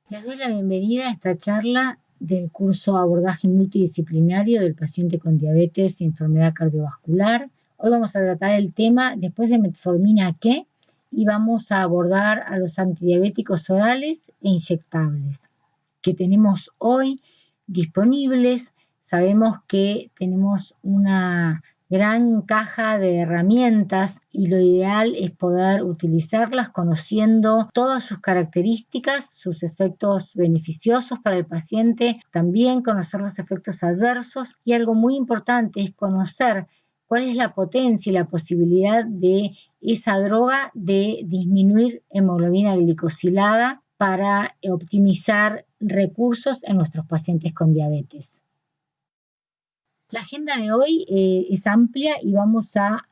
Les doy la bienvenida a esta charla del curso Abordaje Multidisciplinario del Paciente con Diabetes y Enfermedad Cardiovascular. Hoy vamos a tratar el tema después de metformina ¿qué? Y vamos a abordar a los antidiabéticos orales e inyectables que tenemos hoy disponibles. Sabemos que tenemos una gran caja de herramientas y lo ideal es poder utilizarlas conociendo todas sus características, sus efectos beneficiosos para el paciente, también conocer los efectos adversos y algo muy importante es conocer cuál es la potencia y la posibilidad de esa droga de disminuir hemoglobina glicosilada para optimizar recursos en nuestros pacientes con diabetes. La agenda de hoy es amplia y vamos a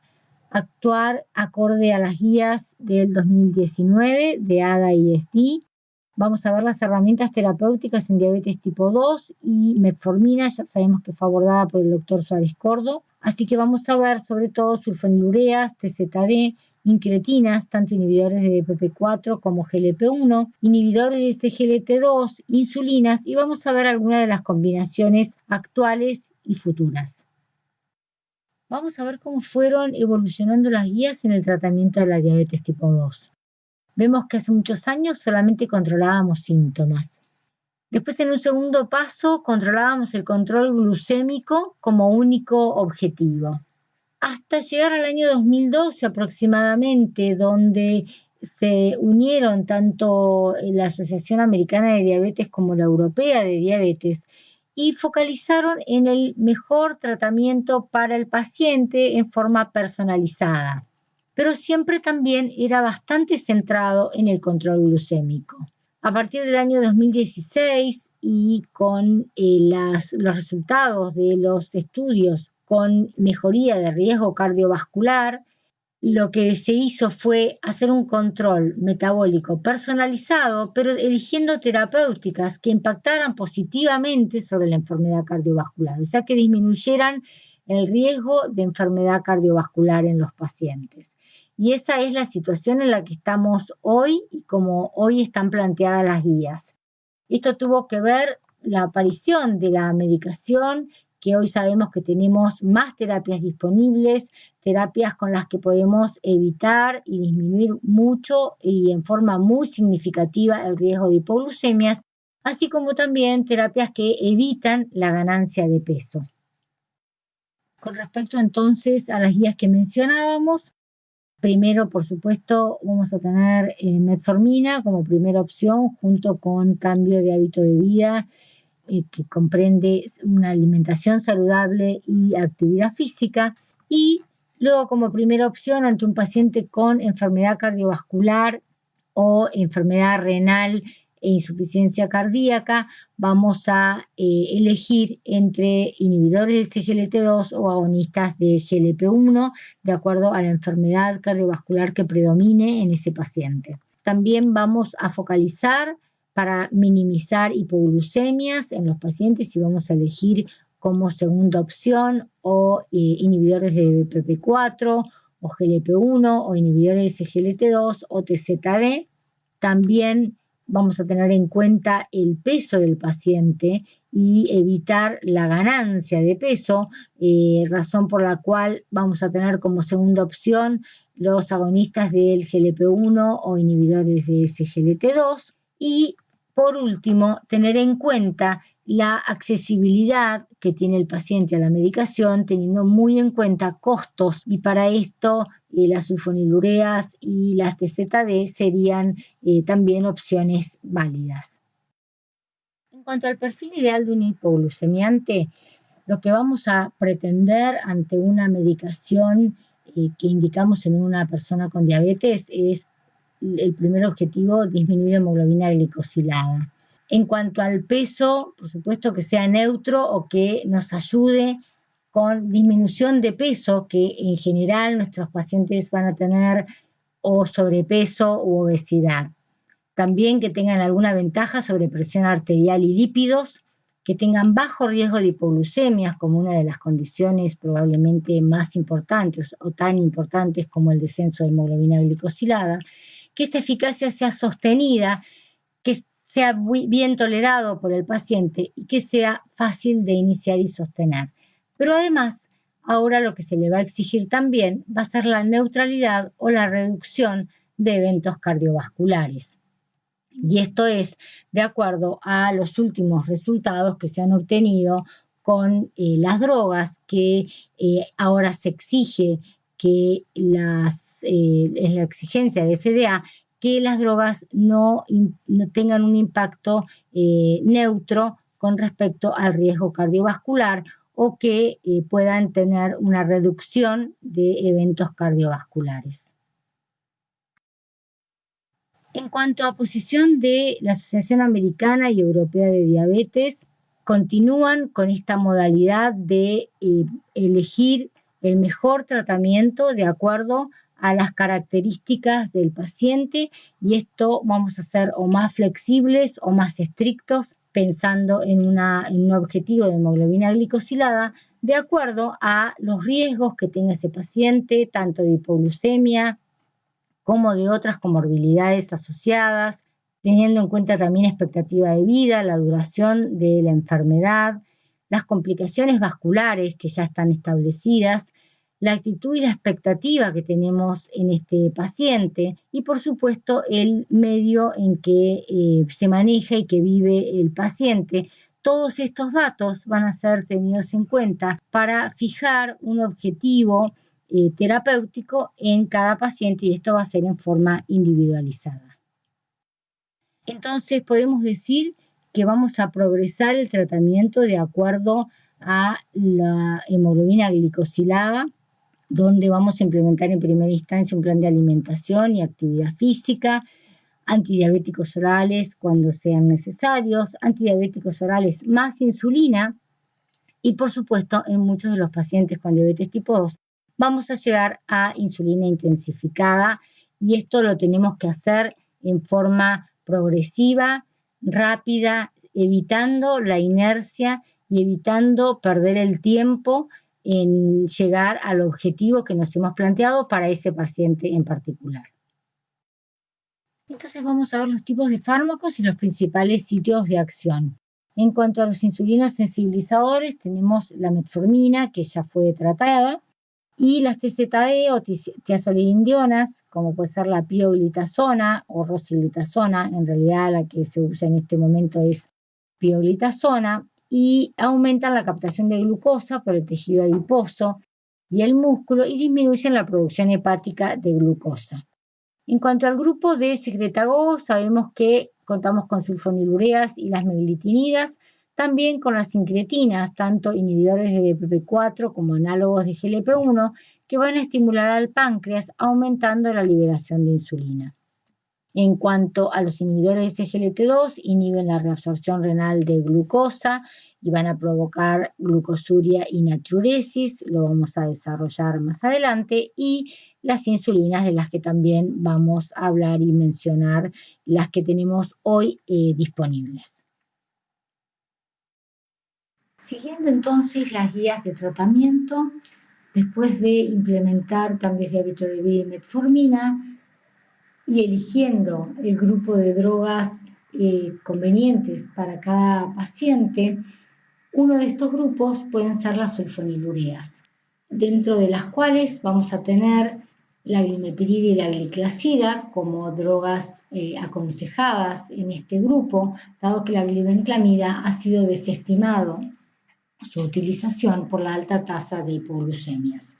actuar acorde a las guías del 2019 de ADA y ESD. Vamos a ver las herramientas terapéuticas en diabetes tipo 2 y metformina, ya sabemos que fue abordada por el doctor Suárez Cordo. Así que vamos a ver sobre todo sulfonilureas, TZD, incretinas, tanto inhibidores de DPP4 como GLP1, inhibidores de SGLT2, insulinas y vamos a ver algunas de las combinaciones actuales y futuras. Vamos a ver cómo fueron evolucionando las guías en el tratamiento de la diabetes tipo 2. Vemos que hace muchos años solamente controlábamos síntomas. Después, en un segundo paso, controlábamos el control glucémico como único objetivo. Hasta llegar al año 2012 aproximadamente, donde se unieron tanto la Asociación Americana de Diabetes como la Europea de Diabetes y focalizaron en el mejor tratamiento para el paciente en forma personalizada, pero siempre también era bastante centrado en el control glucémico. A partir del año 2016 y con los resultados de los estudios con mejoría de riesgo cardiovascular, lo que se hizo fue hacer un control metabólico personalizado, pero eligiendo terapéuticas que impactaran positivamente sobre la enfermedad cardiovascular, o sea, que disminuyeran el riesgo de enfermedad cardiovascular en los pacientes. Y esa es la situación en la que estamos hoy y como hoy están planteadas las guías. Esto tuvo que ver la aparición de la medicación, que hoy sabemos que tenemos más terapias disponibles, terapias con las que podemos evitar y disminuir mucho y en forma muy significativa el riesgo de hipoglucemias, así como también terapias que evitan la ganancia de peso. Con respecto entonces a las guías que mencionábamos, primero, por supuesto, vamos a tener metformina como primera opción junto con cambio de hábito de vida que comprende una alimentación saludable y actividad física. Y luego como primera opción ante un paciente con enfermedad cardiovascular o enfermedad renal e insuficiencia cardíaca, vamos a elegir entre inhibidores de SGLT2 o agonistas de GLP1 de acuerdo a la enfermedad cardiovascular que predomine en ese paciente. También vamos a focalizar para minimizar hipoglucemias en los pacientes y vamos a elegir como segunda opción o inhibidores de DPP4 o GLP1 o inhibidores de SGLT2 o TZD. También vamos a tener en cuenta el peso del paciente y evitar la ganancia de peso, razón por la cual vamos a tener como segunda opción los agonistas del GLP1 o inhibidores de SGLT2 y por último, tener en cuenta la accesibilidad que tiene el paciente a la medicación, teniendo muy en cuenta costos, y para esto las sulfonilureas y las TZD serían también opciones válidas. En cuanto al perfil ideal de un hipoglucemiante, lo que vamos a pretender ante una medicación que indicamos en una persona con diabetes es el primer objetivo, disminuir hemoglobina glicosilada. En cuanto al peso, por supuesto que sea neutro o que nos ayude con disminución de peso, que en general nuestros pacientes van a tener o sobrepeso u obesidad. También que tengan alguna ventaja sobre presión arterial y lípidos, que tengan bajo riesgo de hipoglucemias como una de las condiciones probablemente más importantes o tan importantes como el descenso de hemoglobina glicosilada, que esta eficacia sea sostenida, que sea bien tolerado por el paciente y que sea fácil de iniciar y sostener. Pero además, ahora lo que se le va a exigir también va a ser la neutralidad o la reducción de eventos cardiovasculares. Y esto es de acuerdo a los últimos resultados que se han obtenido con las drogas, que ahora se exige que es la exigencia de FDA que las drogas no tengan un impacto neutro con respecto al riesgo cardiovascular o que puedan tener una reducción de eventos cardiovasculares. En cuanto a posición de la Asociación Americana y Europea de Diabetes, continúan con esta modalidad de elegir el mejor tratamiento de acuerdo a las características del paciente, y esto vamos a ser o más flexibles o más estrictos pensando en un objetivo de hemoglobina glicosilada de acuerdo a los riesgos que tenga ese paciente, tanto de hipoglucemia como de otras comorbilidades asociadas, teniendo en cuenta también expectativa de vida, la duración de la enfermedad, las complicaciones vasculares que ya están establecidas, la actitud y la expectativa que tenemos en este paciente y por supuesto el medio en que se maneja y que vive el paciente. Todos estos datos van a ser tenidos en cuenta para fijar un objetivo terapéutico en cada paciente, y esto va a ser en forma individualizada. Entonces podemos decir que vamos a progresar el tratamiento de acuerdo a la hemoglobina glicosilada, donde vamos a implementar en primera instancia un plan de alimentación y actividad física, antidiabéticos orales cuando sean necesarios, antidiabéticos orales más insulina, y por supuesto en muchos de los pacientes con diabetes tipo 2 vamos a llegar a insulina intensificada, y esto lo tenemos que hacer en forma progresiva, rápida, evitando la inercia y evitando perder el tiempo en llegar al objetivo que nos hemos planteado para ese paciente en particular. Entonces vamos a ver los tipos de fármacos y los principales sitios de acción. En cuanto a los insulinos sensibilizadores, tenemos la metformina, que ya fue tratada, y las TZD o tiazolidindionas, como puede ser la pioglitazona o rosiglitazona, en realidad la que se usa en este momento es pioglitazona, y aumentan la captación de glucosa por el tejido adiposo y el músculo y disminuyen la producción hepática de glucosa. En cuanto al grupo de secretagogues, sabemos que contamos con sulfonilureas y las meglitinidas, también con las incretinas, tanto inhibidores de DPP4 como análogos de GLP-1, que van a estimular al páncreas, aumentando la liberación de insulina. En cuanto a los inhibidores de SGLT2, inhiben la reabsorción renal de glucosa y van a provocar glucosuria y natriuresis, lo vamos a desarrollar más adelante, y las insulinas, de las que también vamos a hablar y mencionar, las que tenemos hoy disponibles. Siguiendo entonces las guías de tratamiento, después de implementar cambios de hábito de vida y metformina, y eligiendo el grupo de drogas convenientes para cada paciente, uno de estos grupos pueden ser las sulfonilureas, dentro de las cuales vamos a tener la glimepirida y la gliclazida como drogas aconsejadas en este grupo, dado que la glibenclamida ha sido desestimado su utilización por la alta tasa de hipoglucemias.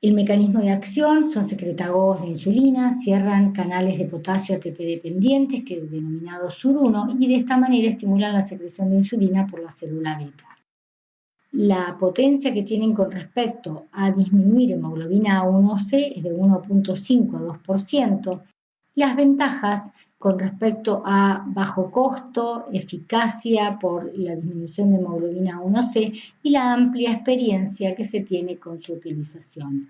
El mecanismo de acción son secretagogues de insulina, cierran canales de potasio ATP dependientes, que es denominado SUR1, y de esta manera estimulan la secreción de insulina por la célula beta. La potencia que tienen con respecto a disminuir hemoglobina A1C es de 1.5 a 2%. Las ventajas con respecto a bajo costo, eficacia por la disminución de hemoglobina A1C y la amplia experiencia que se tiene con su utilización.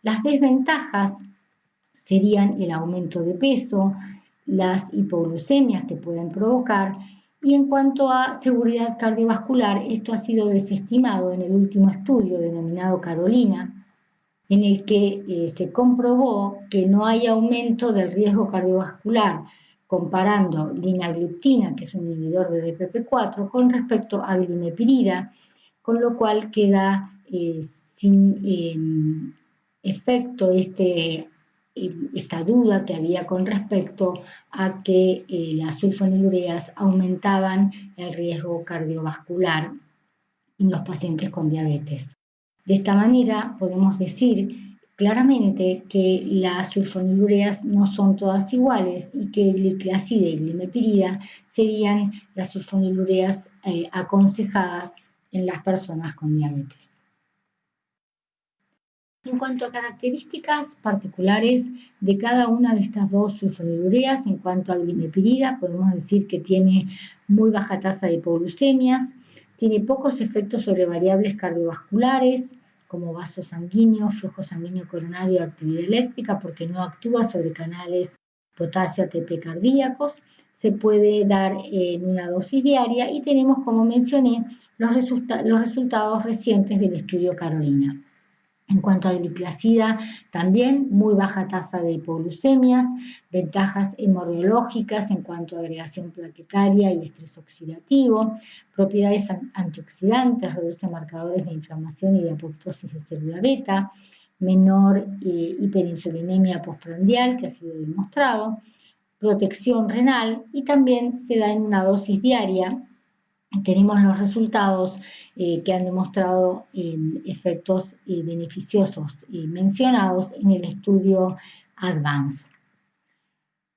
Las desventajas serían el aumento de peso, las hipoglucemias que pueden provocar, y en cuanto a seguridad cardiovascular, esto ha sido desestimado en el último estudio denominado Carolina, en el que se comprobó que no hay aumento del riesgo cardiovascular comparando linagliptina, que es un inhibidor de DPP4, con respecto a glimepirida, con lo cual queda sin efecto esta duda que había con respecto a que las sulfonilureas aumentaban el riesgo cardiovascular en los pacientes con diabetes. De esta manera podemos decir claramente que las sulfonilureas no son todas iguales y que gliclazida y glimepirida serían las sulfonilureas aconsejadas en las personas con diabetes. En cuanto a características particulares de cada una de estas dos sulfonilureas, en cuanto a glimepirida, podemos decir que tiene muy baja tasa de hipoglucemias, tiene pocos efectos sobre variables cardiovasculares, como vaso sanguíneo, flujo sanguíneo coronario, actividad eléctrica, porque no actúa sobre canales potasio ATP cardíacos, se puede dar en una dosis diaria y tenemos, como mencioné, los resultados recientes del estudio Carolina. En cuanto a gliclazida, también muy baja tasa de hipoglucemias, ventajas hemorrológicas en cuanto a agregación plaquetaria y estrés oxidativo, propiedades antioxidantes, reduce marcadores de inflamación y de apoptosis de célula beta, menor hiperinsulinemia postprandial, que ha sido demostrado, protección renal y también se da en una dosis diaria. Tenemos los resultados que han demostrado efectos beneficiosos mencionados en el estudio ADVANCE.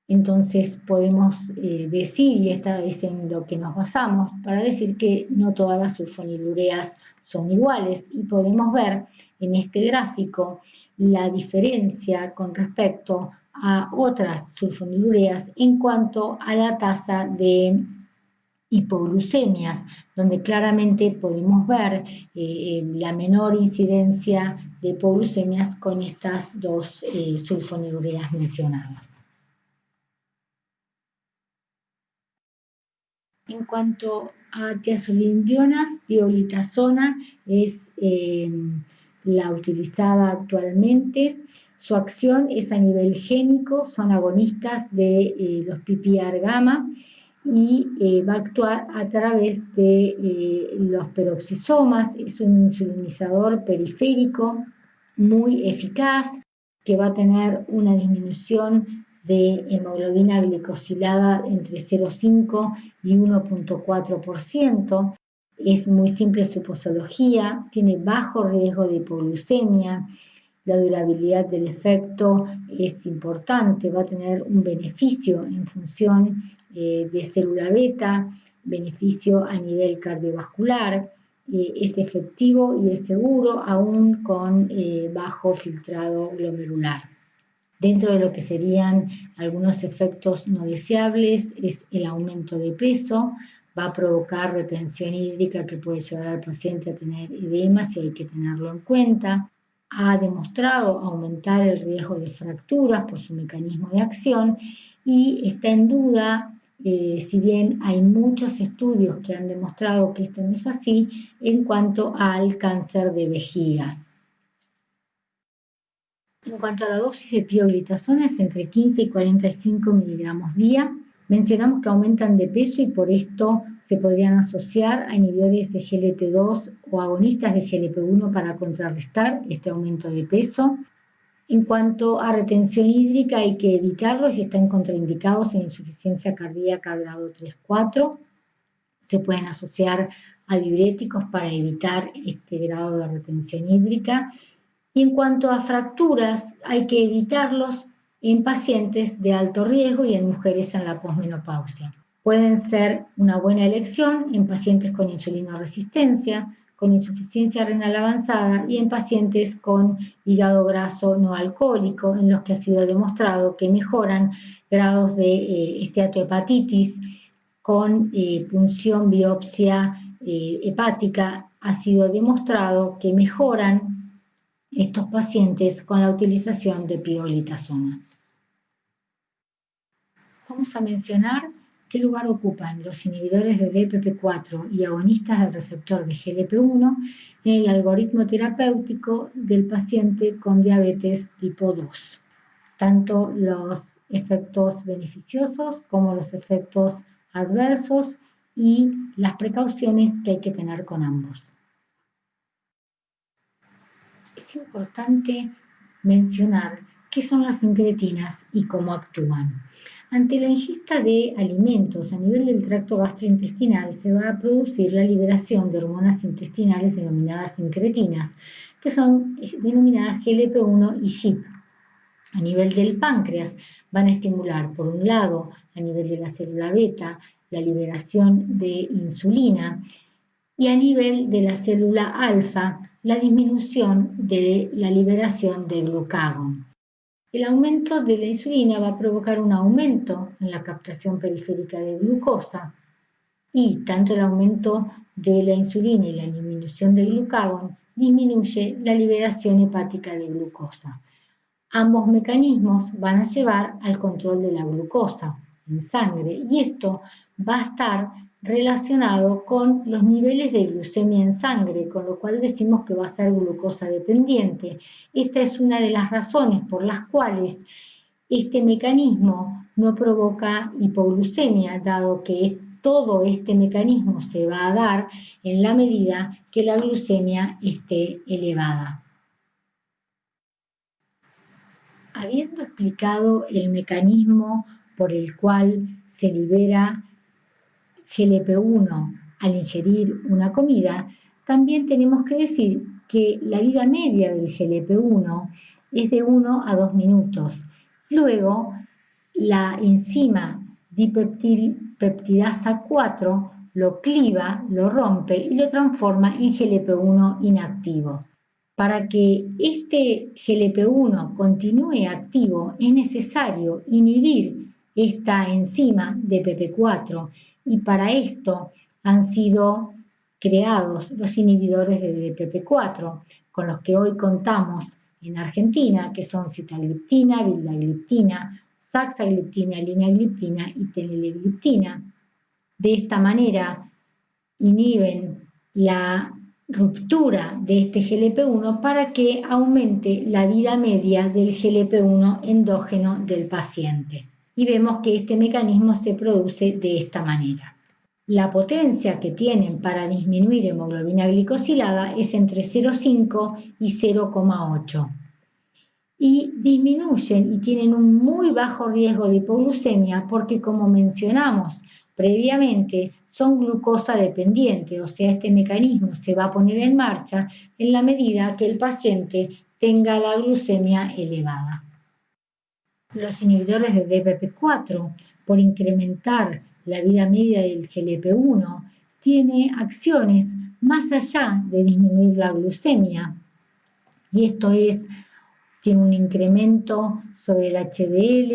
Entonces podemos decir, y esta es en lo que nos basamos, para decir que no todas las sulfonilureas son iguales y podemos ver en este gráfico la diferencia con respecto a otras sulfonilureas en cuanto a la tasa de hipoglucemias, donde claramente podemos ver la menor incidencia de hipoglucemias con estas dos sulfonilureas mencionadas. En cuanto a tiazolindionas, pioglitazona es la utilizada actualmente. Su acción es a nivel génico, son agonistas de los PPAR gamma y va a actuar a través de los peroxisomas. Es un insulinizador periférico muy eficaz que va a tener una disminución de hemoglobina glicosilada entre 0,5 y 1,4%. Es muy simple su posología, tiene bajo riesgo de hipoglucemia, la durabilidad del efecto es importante, va a tener un beneficio en función de célula beta, beneficio a nivel cardiovascular, es efectivo y es seguro aún con bajo filtrado glomerular. Dentro de lo que serían algunos efectos no deseables es el aumento de peso, va a provocar retención hídrica que puede llevar al paciente a tener edema si hay que tenerlo en cuenta. Ha demostrado aumentar el riesgo de fracturas por su mecanismo de acción y está en duda, si bien hay muchos estudios que han demostrado que esto no es así, en cuanto al cáncer de vejiga. En cuanto a la dosis de pioglitazona es entre 15 y 45 miligramos día. Mencionamos que aumentan de peso y por esto se podrían asociar a inhibidores de GLT2 o agonistas de GLP1 para contrarrestar este aumento de peso. En cuanto a retención hídrica hay que evitarlos y están contraindicados en insuficiencia cardíaca grado 3-4. Se pueden asociar a diuréticos para evitar este grado de retención hídrica. Y en cuanto a fracturas, hay que evitarlos en pacientes de alto riesgo y en mujeres en la posmenopausia. Pueden ser una buena elección en pacientes con insulinoresistencia, con insuficiencia renal avanzada y en pacientes con hígado graso no alcohólico, en los que ha sido demostrado que mejoran grados de esteatohepatitis con punción biopsia hepática. Ha sido demostrado que mejoran estos pacientes con la utilización de pioglitazona. Vamos a mencionar qué lugar ocupan los inhibidores de DPP4 y agonistas del receptor de GLP1 en el algoritmo terapéutico del paciente con diabetes tipo 2. Tanto los efectos beneficiosos como los efectos adversos y las precauciones que hay que tener con ambos. Es importante mencionar qué son las incretinas y cómo actúan. Ante la ingesta de alimentos a nivel del tracto gastrointestinal se va a producir la liberación de hormonas intestinales denominadas incretinas, que son denominadas GLP-1 y GIP. A nivel del páncreas van a estimular, por un lado, a nivel de la célula beta, la liberación de insulina y a nivel de la célula alfa, la disminución de la liberación de glucagón. El aumento de la insulina va a provocar un aumento en la captación periférica de glucosa y tanto el aumento de la insulina y la disminución del glucagón disminuye la liberación hepática de glucosa. Ambos mecanismos van a llevar al control de la glucosa en sangre y esto va a estar relacionado con los niveles de glucemia en sangre, con lo cual decimos que va a ser glucosa dependiente. Esta es una de las razones por las cuales este mecanismo no provoca hipoglucemia, dado que todo este mecanismo se va a dar en la medida que la glucemia esté elevada. Habiendo explicado el mecanismo por el cual se libera GLP-1 al ingerir una comida, también tenemos que decir que la vida media del GLP-1 es de 1 a 2 minutos. Luego, la enzima dipeptidasa 4 lo cliva, lo rompe y lo transforma en GLP-1 inactivo. Para que este GLP-1 continúe activo es necesario inhibir esta enzima DPP4 y para esto han sido creados los inhibidores de DPP4 con los que hoy contamos en Argentina, que son sitagliptina, vildagliptina, saxagliptina, linagliptina y teneligliptina. De esta manera inhiben la ruptura de este GLP-1 para que aumente la vida media del GLP-1 endógeno del paciente. Y vemos que este mecanismo se produce de esta manera. La potencia que tienen para disminuir hemoglobina glicosilada es entre 0,5 y 0,8. Y disminuyen y tienen un muy bajo riesgo de hipoglucemia porque, como mencionamos previamente, son glucosa dependientes, o sea, este mecanismo se va a poner en marcha en la medida que el paciente tenga la glucemia elevada. Los inhibidores de DPP4, por incrementar la vida media del GLP-1, tiene acciones más allá de disminuir la glucemia, y esto tiene un incremento sobre el HDL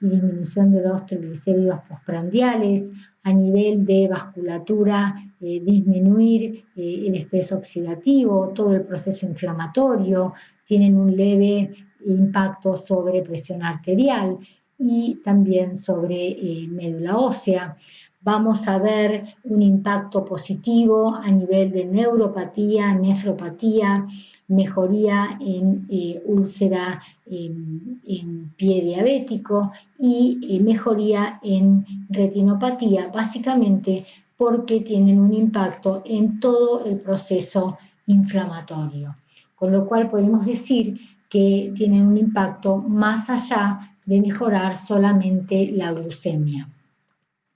y disminución de los triglicéridos postprandiales, a nivel de vasculatura, disminuir el estrés oxidativo, todo el proceso inflamatorio, tienen un leve impacto sobre presión arterial y también sobre médula ósea. Vamos a ver un impacto positivo a nivel de neuropatía, nefropatía, mejoría en úlcera en pie diabético y mejoría en retinopatía, básicamente porque tienen un impacto en todo el proceso inflamatorio. Con lo cual podemos decir que tienen un impacto más allá de mejorar solamente la glucemia.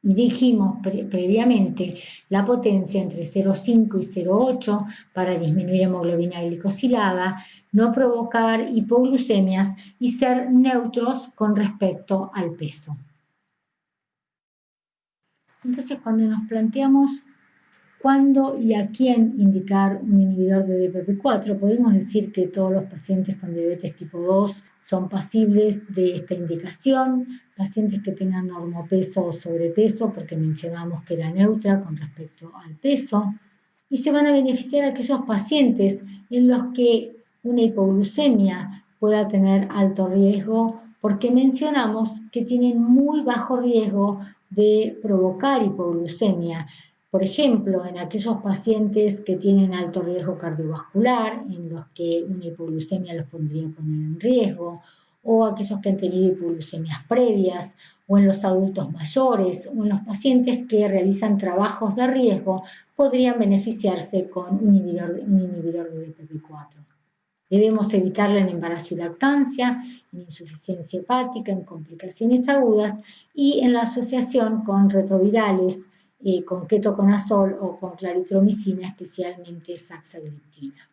Y dijimos previamente la potencia entre 0,5 y 0,8 para disminuir hemoglobina glicosilada, no provocar hipoglucemias y ser neutros con respecto al peso. Entonces, cuando nos planteamos cuándo y a quién indicar un inhibidor de DPP4, podemos decir que todos los pacientes con diabetes tipo 2 son pasibles de esta indicación, pacientes que tengan normopeso o sobrepeso, porque mencionamos que era neutra con respecto al peso, y se van a beneficiar aquellos pacientes en los que una hipoglucemia pueda tener alto riesgo, porque mencionamos que tienen muy bajo riesgo de provocar hipoglucemia. Por ejemplo, en aquellos pacientes que tienen alto riesgo cardiovascular, en los que una hipoglucemia los podría poner en riesgo, o aquellos que han tenido hipoglucemias previas, o en los adultos mayores, o en los pacientes que realizan trabajos de riesgo, podrían beneficiarse con un inhibidor de DPP-4. Debemos evitarla en embarazo y lactancia, en insuficiencia hepática, en complicaciones agudas y en la asociación con retrovirales, con ketoconazol o con claritromicina, especialmente saxagliptina.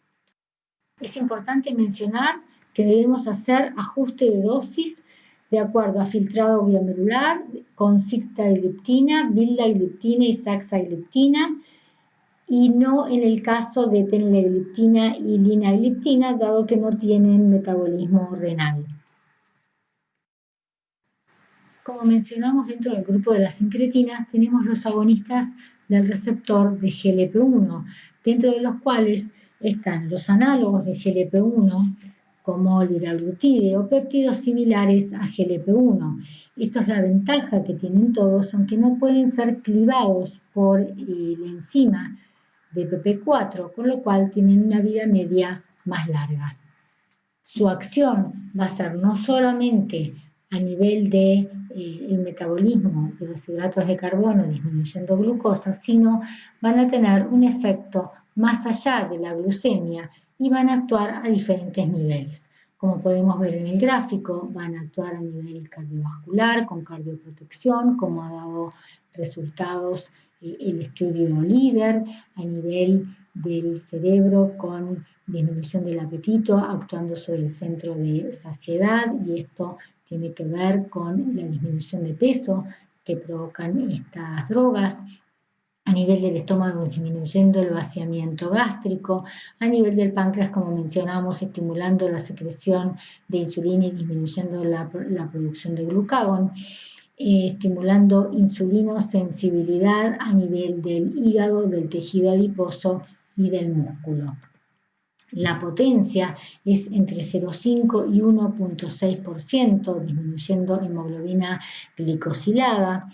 Es importante mencionar que debemos hacer ajuste de dosis de acuerdo a filtrado glomerular con sitagliptina, vildagliptina y saxagliptina, y no en el caso de teneligliptina y linagliptina, dado que no tienen metabolismo renal. Como mencionamos dentro del grupo de las sincretinas, tenemos los agonistas del receptor de GLP-1, dentro de los cuales están los análogos de GLP-1, como liraglutide, o péptidos similares a GLP-1. Esto es la ventaja que tienen todos, aunque no pueden ser clivados por la enzima de PP4, con lo cual tienen una vida media más larga. Su acción va a ser no solamente a nivel de el metabolismo de los hidratos de carbono disminuyendo glucosa, sino van a tener un efecto más allá de la glucemia y van a actuar a diferentes niveles. Como podemos ver en el gráfico, van a actuar a nivel cardiovascular, con cardioprotección, como ha dado resultados el estudio LEADER, a nivel del cerebro con disminución del apetito, actuando sobre el centro de saciedad, y esto tiene que ver con la disminución de peso que provocan estas drogas. A nivel del estómago, disminuyendo el vaciamiento gástrico. A nivel del páncreas, como mencionamos, estimulando la secreción de insulina y disminuyendo la producción de glucagón. Estimulando insulinosensibilidad a nivel del hígado, del tejido adiposo y del músculo. La potencia es entre 0,5 y 1,6%, disminuyendo hemoglobina glicosilada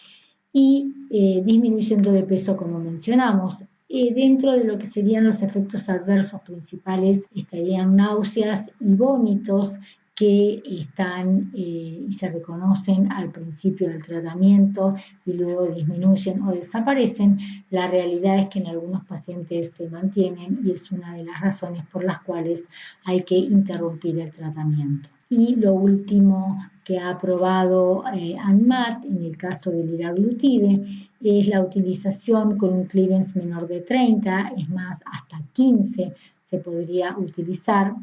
y disminuyendo de peso, como mencionamos. Dentro de lo que serían los efectos adversos principales estarían náuseas y vómitos que están y se reconocen al principio del tratamiento y luego disminuyen o desaparecen. La realidad es que en algunos pacientes se mantienen y es una de las razones por las cuales hay que interrumpir el tratamiento. Y lo último que ha aprobado ANMAT en el caso del liraglutide es la utilización con un clearance menor de 30, es más, hasta 15 se podría utilizar,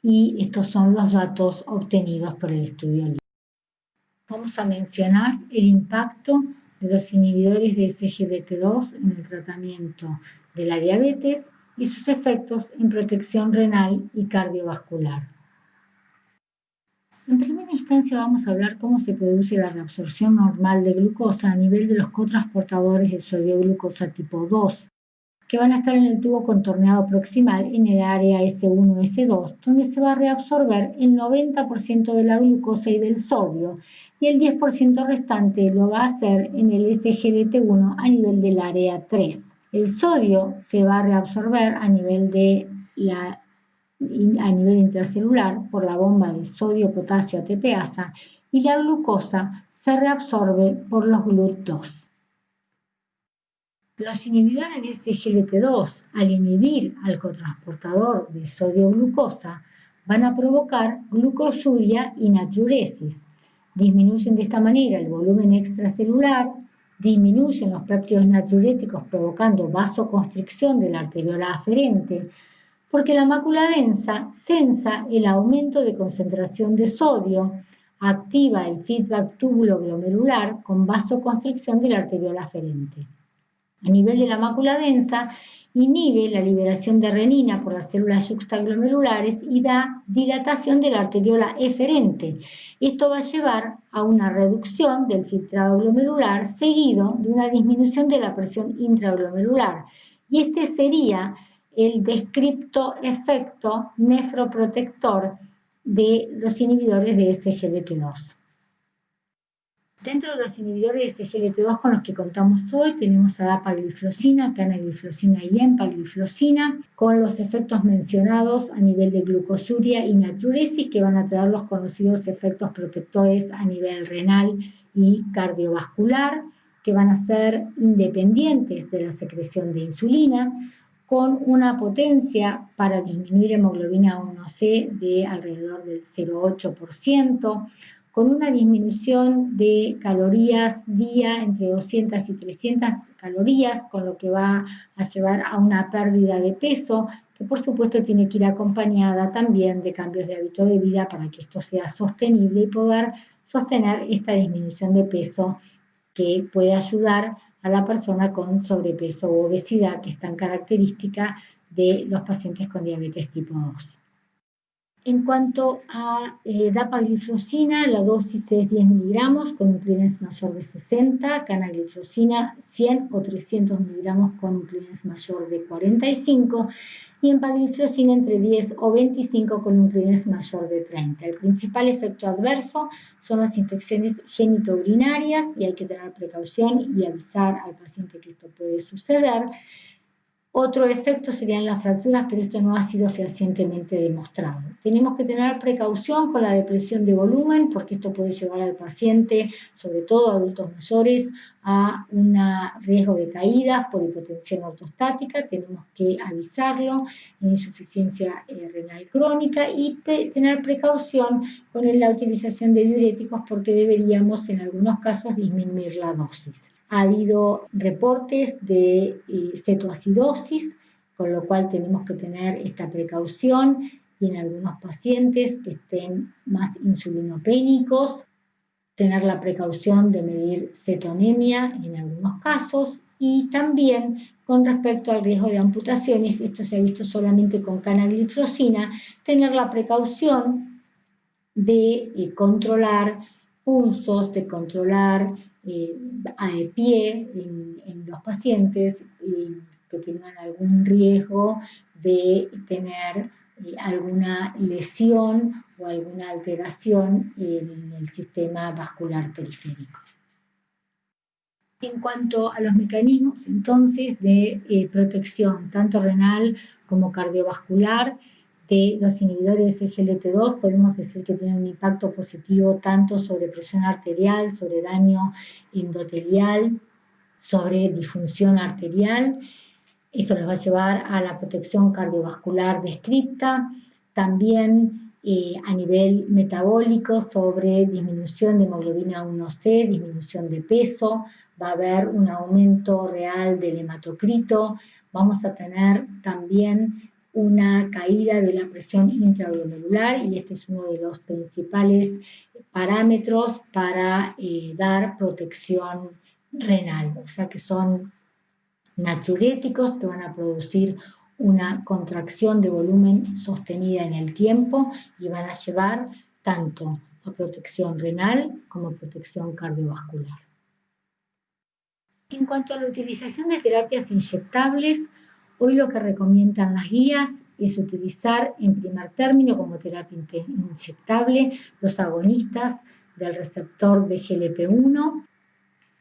y estos son los datos obtenidos por el estudio LEADER. Vamos a mencionar el impacto de los inhibidores de SGLT2 en el tratamiento de la diabetes y sus efectos en protección renal y cardiovascular. En primera instancia vamos a hablar cómo se produce la reabsorción normal de glucosa a nivel de los cotransportadores de sodio glucosa tipo 2, que van a estar en el tubo contorneado proximal en el área S1-S2, donde se va a reabsorber el 90% de la glucosa y del sodio, y el 10% restante lo va a hacer en el SGLT1 a nivel del área 3. El sodio se va a reabsorber a nivel intracelular por la bomba de sodio-potasio ATPasa, y la glucosa se reabsorbe por los GLUT2. Los inhibidores de SGLT2, al inhibir al cotransportador de sodio-glucosa, van a provocar glucosuria y natriuresis. Disminuyen de esta manera el volumen extracelular, disminuyen los péptidos natriuréticos provocando vasoconstricción de la arteriola aferente, porque la mácula densa sensa el aumento de concentración de sodio, activa el feedback túbulo glomerular con vasoconstricción de la arteriola aferente. A nivel de la mácula densa, inhibe la liberación de renina por las células yuxtaglomerulares y da dilatación de la arteriola eferente. Esto va a llevar a una reducción del filtrado glomerular seguido de una disminución de la presión intraglomerular. Y este sería el descripto efecto nefroprotector de los inhibidores de SGLT2. Dentro de los inhibidores de SGLT2 con los que contamos hoy, tenemos a dapagliflozina, canagliflozina y empagliflozina, con los efectos mencionados a nivel de glucosuria y natriuresis, que van a traer los conocidos efectos protectores a nivel renal y cardiovascular, que van a ser independientes de la secreción de insulina, con una potencia para disminuir hemoglobina A1C de alrededor del 0,8%, con una disminución de calorías día entre 200 y 300 calorías, con lo que va a llevar a una pérdida de peso, que por supuesto tiene que ir acompañada también de cambios de hábito de vida para que esto sea sostenible y poder sostener esta disminución de peso que puede ayudar a la persona con sobrepeso u obesidad, que es tan característica de los pacientes con diabetes tipo 2. En cuanto a dapagliflozina, la dosis es 10 miligramos con un clearance mayor de 60, canagliflozina 100 o 300 miligramos con un clearance mayor de 45 y empagliflozina entre 10 o 25 con un clearance mayor de 30. El principal efecto adverso son las infecciones genitourinarias y hay que tener precaución y avisar al paciente que esto puede suceder. Otro efecto serían las fracturas, pero esto no ha sido fehacientemente demostrado. Tenemos que tener precaución con la depresión de volumen, porque esto puede llevar al paciente, sobre todo a adultos mayores, a un riesgo de caídas por hipotensión ortostática. Tenemos que avisarlo en insuficiencia renal crónica y tener precaución con la utilización de diuréticos, porque deberíamos en algunos casos disminuir la dosis. Ha habido reportes de cetoacidosis, con lo cual tenemos que tener esta precaución, y en algunos pacientes que estén más insulinopénicos, tener la precaución de medir cetonemia en algunos casos, y también con respecto al riesgo de amputaciones, esto se ha visto solamente con canagliflozina, tener la precaución de controlar pulsos, de controlar pie en los pacientes que tengan algún riesgo de tener alguna lesión o alguna alteración en el sistema vascular periférico. En cuanto a los mecanismos entonces de protección, tanto renal como cardiovascular, de los inhibidores de SGLT2, podemos decir que tienen un impacto positivo tanto sobre presión arterial, sobre daño endotelial, sobre disfunción arterial. Esto nos va a llevar a la protección cardiovascular descripta, también a nivel metabólico sobre disminución de hemoglobina A1C, disminución de peso, va a haber un aumento real del hematocrito, vamos a tener también una caída de la presión intraglomerular, y este es uno de los principales parámetros para dar protección renal, o sea que son natriuréticos que van a producir una contracción de volumen sostenida en el tiempo y van a llevar tanto a protección renal como protección cardiovascular. En cuanto a la utilización de terapias inyectables, hoy lo que recomiendan las guías es utilizar en primer término como terapia inyectable los agonistas del receptor de GLP-1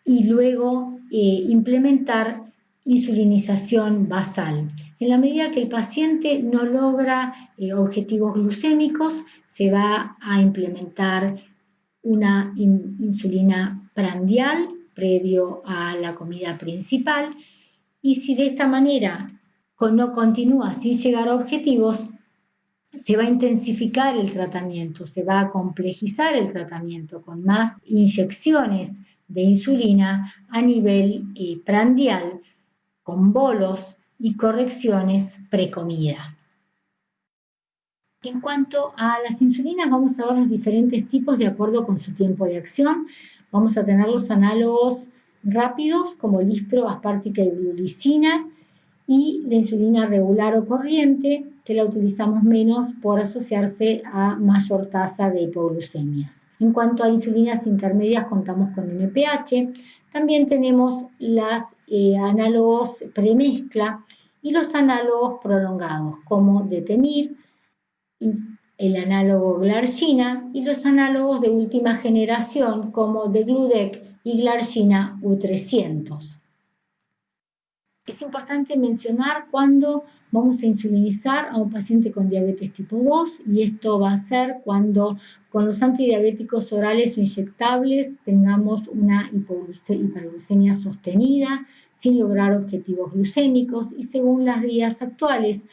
y luego implementar insulinización basal. En la medida que el paciente no logra objetivos glucémicos, se va a implementar una insulina prandial previo a la comida principal, y si de esta manera no continúa sin llegar a objetivos, se va a intensificar el tratamiento, se va a complejizar el tratamiento con más inyecciones de insulina a nivel prandial, con bolos y correcciones precomida. En cuanto a las insulinas, vamos a ver los diferentes tipos de acuerdo con su tiempo de acción. Vamos a tener los análogos rápidos como lispro, aspártica y glulicina, y la insulina regular o corriente, que la utilizamos menos por asociarse a mayor tasa de hipoglucemias. En cuanto a insulinas intermedias, contamos con NPH. También tenemos los análogos premezcla y los análogos prolongados, como Detenir, el análogo glargina y los análogos de última generación como degludec y glargina U300. Es importante mencionar cuándo vamos a insulinizar a un paciente con diabetes tipo 2 y esto va a ser cuando con los antidiabéticos orales o inyectables tengamos una hiperglucemia sostenida sin lograr objetivos glucémicos y según las guías actuales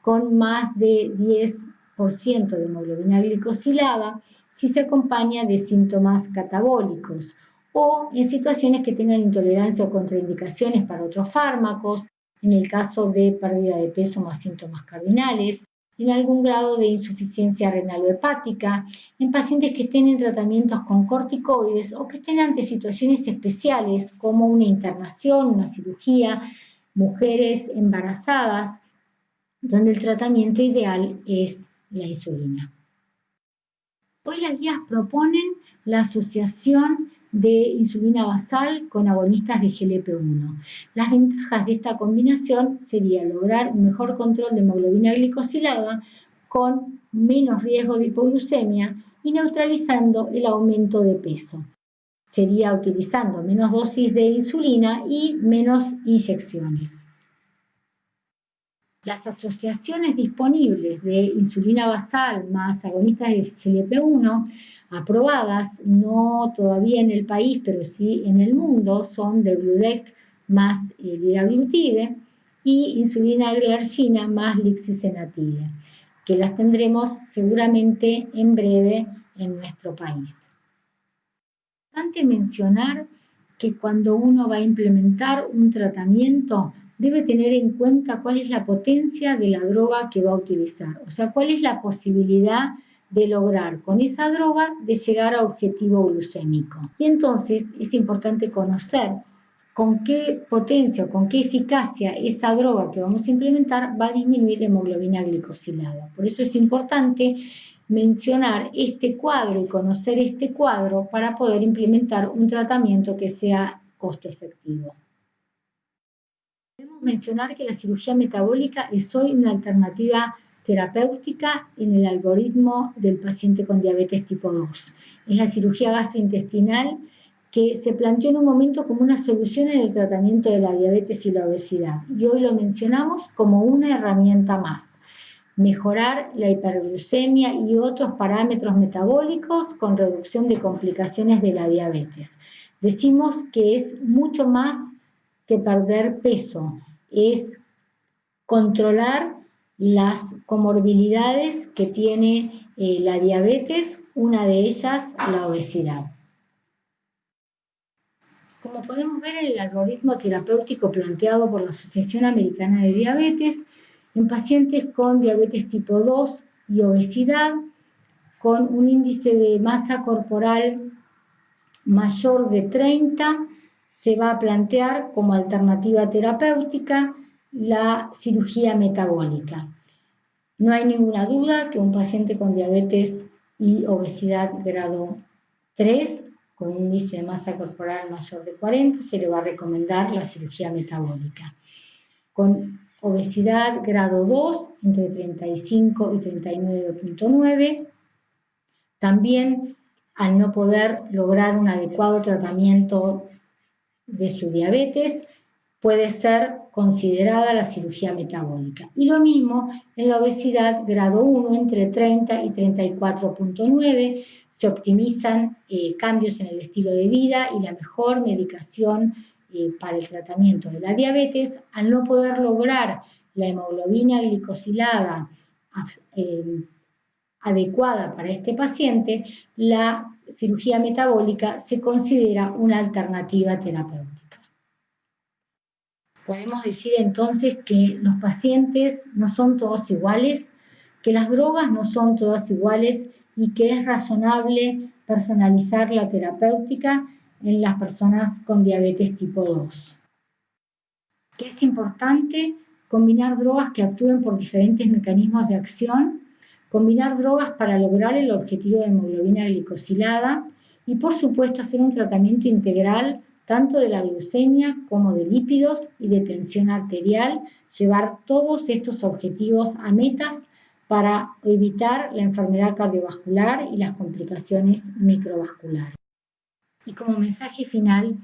con más de 10% de hemoglobina glicosilada si se acompaña de síntomas catabólicos o en situaciones que tengan intolerancia o contraindicaciones para otros fármacos, en el caso de pérdida de peso más síntomas cardinales, en algún grado de insuficiencia renal o hepática, en pacientes que estén en tratamientos con corticoides o que estén ante situaciones especiales como una internación, una cirugía, mujeres embarazadas, donde el tratamiento ideal es la insulina. Hoy las guías proponen la asociación de insulina basal con agonistas de GLP-1. Las ventajas de esta combinación sería lograr un mejor control de hemoglobina glicosilada con menos riesgo de hipoglucemia y neutralizando el aumento de peso. Sería utilizando menos dosis de insulina y menos inyecciones. Las asociaciones disponibles de insulina basal más agonistas de GLP-1 aprobadas, no todavía en el país, pero sí en el mundo, son degludec más liraglutide y insulina glargina más lixisenatide, que las tendremos seguramente en breve en nuestro país. Es importante mencionar que cuando uno va a implementar un tratamiento debe tener en cuenta cuál es la potencia de la droga que va a utilizar, o sea, cuál es la posibilidad de lograr con esa droga de llegar a objetivo glucémico. Y entonces es importante conocer con qué potencia o con qué eficacia esa droga que vamos a implementar va a disminuir la hemoglobina glicosilada. Por eso es importante mencionar este cuadro y conocer este cuadro para poder implementar un tratamiento que sea costo efectivo. Debemos mencionar que la cirugía metabólica es hoy una alternativa terapéutica en el algoritmo del paciente con diabetes tipo 2. Es la cirugía gastrointestinal que se planteó en un momento como una solución en el tratamiento de la diabetes y la obesidad. Y hoy lo mencionamos como una herramienta más. Mejorar la hiperglucemia y otros parámetros metabólicos con reducción de complicaciones de la diabetes. Decimos que es mucho más que perder peso, es controlar las comorbilidades que tiene la diabetes, una de ellas la obesidad. Como podemos ver en el algoritmo terapéutico planteado por la Asociación Americana de Diabetes, en pacientes con diabetes tipo 2 y obesidad, con un índice de masa corporal mayor de 30, se va a plantear como alternativa terapéutica la cirugía metabólica. No hay ninguna duda que un paciente con diabetes y obesidad grado 3, con un índice de masa corporal mayor de 40, se le va a recomendar la cirugía metabólica. Con obesidad grado 2, entre 35 y 39.9, también al no poder lograr un adecuado tratamiento de su diabetes, puede ser considerada la cirugía metabólica. Y lo mismo en la obesidad grado 1, entre 30 y 34.9, se optimizan cambios en el estilo de vida y la mejor medicación para el tratamiento de la diabetes. Al no poder lograr la hemoglobina glicosilada adecuada para este paciente, la cirugía metabólica se considera una alternativa terapéutica. Podemos decir entonces que los pacientes no son todos iguales, que las drogas no son todas iguales y que es razonable personalizar la terapéutica en las personas con diabetes tipo 2. Que es importante combinar drogas que actúen por diferentes mecanismos de acción, combinar drogas para lograr el objetivo de hemoglobina glicosilada y por supuesto hacer un tratamiento integral tanto de la glucemia como de lípidos y de tensión arterial, llevar todos estos objetivos a metas para evitar la enfermedad cardiovascular y las complicaciones microvasculares. Y como mensaje final,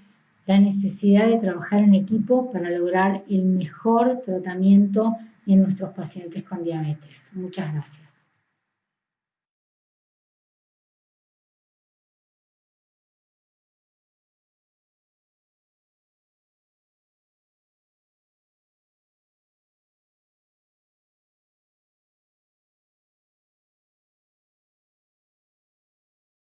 la necesidad de trabajar en equipo para lograr el mejor tratamiento en nuestros pacientes con diabetes. Muchas gracias.